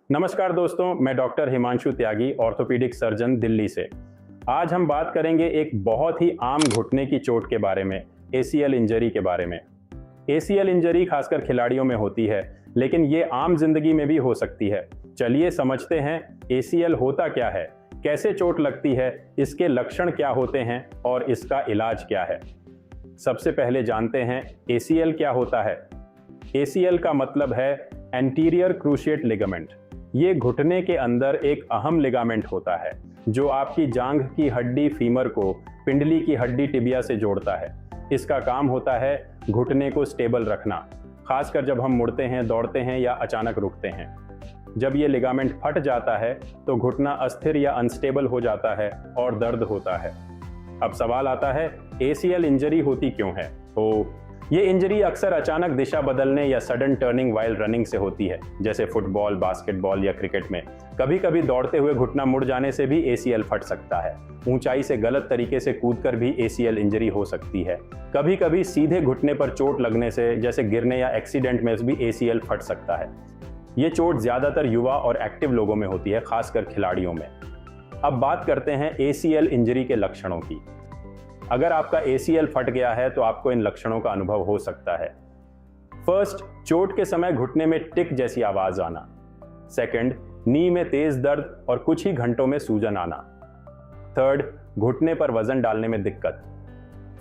नमस्कार दोस्तों, मैं डॉक्टर हिमांशु त्यागी, ऑर्थोपीडिक सर्जन दिल्ली से। आज हम बात करेंगे एक बहुत ही आम घुटने की चोट के बारे में, ACL इंजरी के बारे में। ACL इंजरी खासकर खिलाड़ियों में होती है, लेकिन ये आम जिंदगी में भी हो सकती है। चलिए समझते हैं ACL होता क्या है, कैसे चोट लगती है, इसके लक्षण क्या होते हैं और इसका इलाज क्या है। सबसे पहले जानते हैं ACL क्या होता है। ACL का मतलब है एंटीरियर क्रूशिएट लिगामेंट। ये घुटने के अंदर एक अहम लिगामेंट होता है जो आपकी जांघ की हड्डी फीमर को पिंडली की हड्डी टिबिया से जोड़ता है। इसका काम होता है घुटने को स्टेबल रखना, खासकर जब हम मुड़ते हैं, दौड़ते हैं या अचानक रुकते हैं। जब ये लिगामेंट फट जाता है तो घुटना अस्थिर या अनस्टेबल हो जाता है और दर्द होता है। अब सवाल आता है ACL इंजरी होती क्यों है। तो ये इंजरी अक्सर अचानक दिशा बदलने या सडन टर्निंग वाइल रनिंग से होती है, जैसे फुटबॉल, बास्केटबॉल या क्रिकेट में। कभी कभी दौड़ते हुए घुटना मुड़ जाने से भी ACL फट सकता है। ऊंचाई से गलत तरीके से कूदकर भी ACL इंजरी हो सकती है। कभी कभी सीधे घुटने पर चोट लगने से, जैसे गिरने या एक्सीडेंट में भी ACL फट सकता है। ये चोट ज्यादातर युवा और एक्टिव लोगों में होती है, खासकर खिलाड़ियों में। अब बात करते हैं ACL इंजरी के लक्षणों की। अगर आपका ACL फट गया है तो आपको इन लक्षणों का अनुभव हो सकता है। फर्स्ट, चोट के समय घुटने में टिक जैसी आवाज आना। सेकंड, नी में तेज दर्द और कुछ ही घंटों में सूजन आना। थर्ड, घुटने पर वजन डालने में दिक्कत।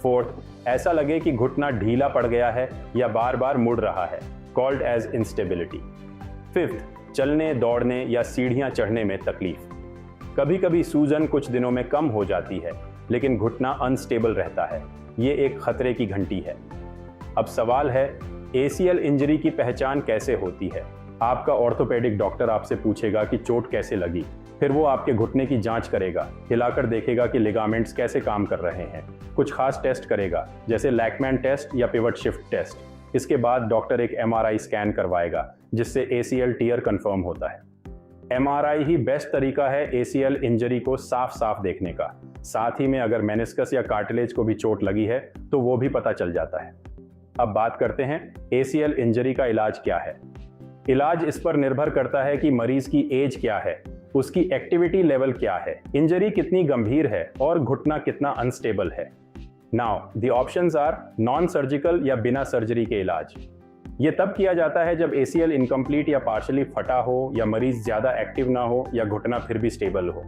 फोर्थ, ऐसा लगे कि घुटना ढीला पड़ गया है या बार बार मुड़ रहा है, कॉल्ड एज इंस्टेबिलिटी। फिफ्थ, चलने, दौड़ने या सीढ़ियां चढ़ने में तकलीफ। कभी कभी सूजन कुछ दिनों में कम हो जाती है, लेकिन घुटना अनस्टेबल रहता है। ये एक खतरे की घंटी है। अब सवाल है ACL इंजरी की पहचान कैसे होती है। आपका ऑर्थोपेडिक डॉक्टर आपसे पूछेगा कि चोट कैसे लगी। फिर वो आपके घुटने की जांच करेगा, हिलाकर देखेगा कि लिगामेंट्स कैसे काम कर रहे हैं। कुछ खास टेस्ट करेगा, जैसे लैकमैन टेस्ट या पिवट शिफ्ट टेस्ट। इसके बाद डॉक्टर एक MRI स्कैन करवाएगा, जिससे ACL टियर कंफर्म होता है। MRI ही बेस्ट तरीका है ACL इंजरी को साफ साफ देखने का। साथ ही में अगर मेनिस्कस या कार्टिलेज को भी चोट लगी है तो वो भी पता चल जाता है। अब बात करते हैं ACL इंजरी का इलाज क्या है। इलाज इस पर निर्भर करता है कि मरीज की एज क्या है, उसकी एक्टिविटी लेवल क्या है, इंजरी कितनी गंभीर है और घुटना कितना अनस्टेबल है। Now the options are non surgical या बिना सर्जरी के इलाज। ये तब किया जाता है जब ACL इनकम्प्लीट या पार्शली फटा हो, या मरीज ज्यादा एक्टिव ना हो, या घुटना फिर भी स्टेबल हो।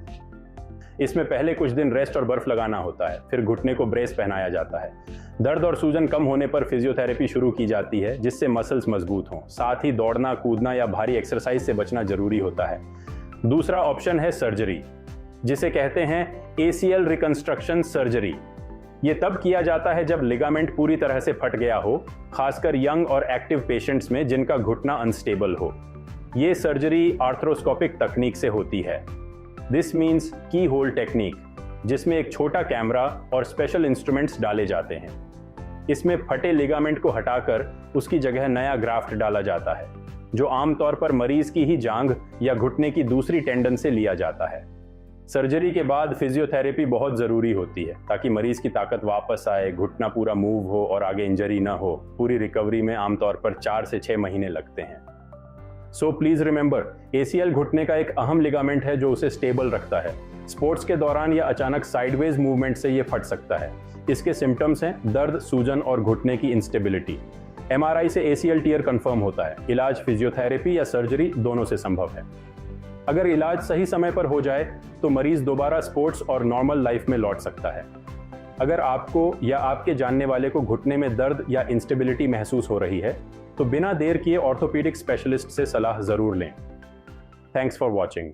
इसमें पहले कुछ दिन रेस्ट और बर्फ लगाना होता है, फिर घुटने को ब्रेस पहनाया जाता है। दर्द और सूजन कम होने पर फिजियोथेरेपी शुरू की जाती है, जिससे मसल्स मजबूत हों। साथ ही दौड़ना, कूदना या भारी एक्सरसाइज से बचना जरूरी होता है। दूसरा ऑप्शन है सर्जरी, जिसे कहते हैं ACL रिकंस्ट्रक्शन सर्जरी। ये तब किया जाता है जब लिगामेंट पूरी तरह से फट गया हो, खासकर यंग और एक्टिव पेशेंट्स में जिनका घुटना अनस्टेबल हो। ये सर्जरी आर्थ्रोस्कोपिक तकनीक से होती है। दिस मीन्स की होल टेक्निक, जिसमें एक छोटा कैमरा और स्पेशल इंस्ट्रूमेंट्स डाले जाते हैं। इसमें फटे लिगामेंट को हटाकर उसकी जगह नया ग्राफ्ट डाला जाता है, जो आमतौर पर मरीज की ही जांघ या घुटने की दूसरी टेंडन से लिया जाता है। सर्जरी के बाद फिजियोथेरेपी बहुत ज़रूरी होती है, ताकि मरीज की ताकत वापस आए, घुटना पूरा मूव हो और आगे इंजरी ना हो। पूरी रिकवरी में आमतौर पर 4 से 6 महीने लगते हैं। सो प्लीज रिमेंबर, ACL घुटने का एक अहम लिगामेंट है जो उसे स्टेबल रखता है। स्पोर्ट्स के दौरान या अचानक साइडवेज मूवमेंट से ये फट सकता है। इसके सिम्टम्स हैं दर्द, सूजन और घुटने की इंस्टेबिलिटी। MRI से ACL टियर कंफर्म होता है। इलाज फिजियोथेरेपी या सर्जरी दोनों से संभव है। अगर इलाज सही समय पर हो जाए तो मरीज दोबारा स्पोर्ट्स और नॉर्मल लाइफ में लौट सकता है। अगर आपको या आपके जानने वाले को घुटने में दर्द या इंस्टेबिलिटी महसूस हो रही है तो बिना देर किए ऑर्थोपेडिक स्पेशलिस्ट से सलाह जरूर लें। Thanks for watching.